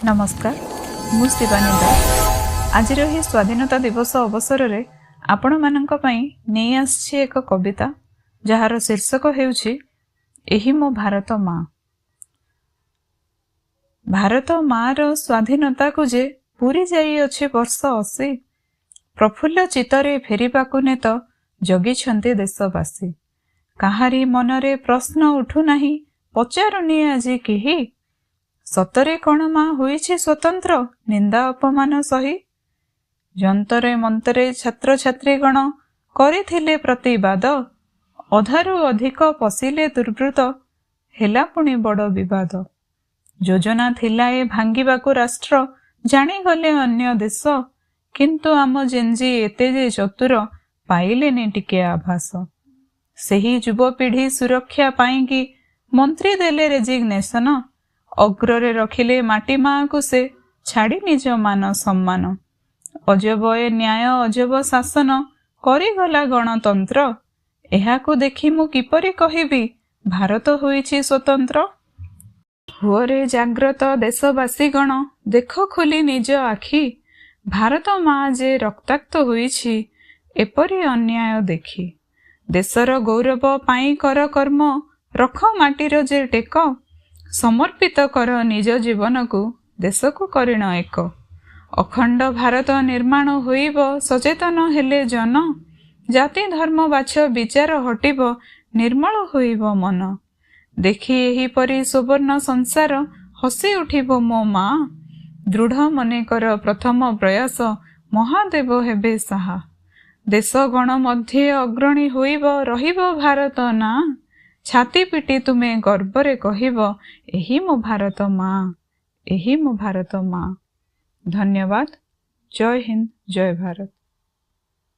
नमस्कार, मु शिवानी दास। आज ही स्वाधीनता दिवस अवसर में आपण मानक पई नहीं आछि एक कविता जार शीर्षक हेउछि एही मो भारत माँ। भारत माँ रो स्वाधीनता को जे पूरी जाई अछि वर्ष 80, प्रफुल्ल चित्तरे फेरिबाकु नेत जगी छन्ते देशवासी। काहारी मनरे प्रश्न उठु नाही, पचारुनी आजी केही, सतरे कण माँ होइछि स्वतंत्र निंदा अपमान सही। जंतरे मंतरे छात्र छात्रीगण करिथिले प्रतिवाद, अधारु अधिक पशिले दुर्वृत्त हेला पुणी बड़ विवाद। योजना थिला ए भांगिबाकु राष्ट्र जानिगले अन्य देश, किंतु आम जेंजी एते जे चतुर पाइलेनि टिके आभास। सेही युवपीढ़ी सुरक्षा पाइंकी मंत्री देले रेजिग्नेशन, अग्रे रखिले माटी माँ को से छाड़ी निज मान सम्मान। अजब ए न्याय अजब शासन करिगला गणतंत्र, एहाकु देखि मु किपरि कहिबी भारत होइछि स्वतंत्र। हुअरे जाग्रत देशवासी गण देख खोली निज आखि, भारत माँ जे रक्ताक्त होइछि एपरि अन्याय देखि। देशर गौरव पाई कर कर्म, रख माटीर जे टेक, समर्पित कर निज जीवन को देश को करिण एक। अखंड भारत निर्माण होइब सचेतन हेले जन, जाति धर्म बाछ विचार हटिब निर्मल होइब मन। देखि एही परि सुवर्ण संसार हसी उठिब मो माँ, दृढ़ मने कर प्रथम प्रयास महादेव हेबे साहा। देश गण मध्य अग्रणी होइब रहिब भारत ना, छाती पिटी तुमे गर्वरे कहिब एही मो भारत माँ, एही मो भारत माँ। धन्यवाद। जय हिंद, जय भारत।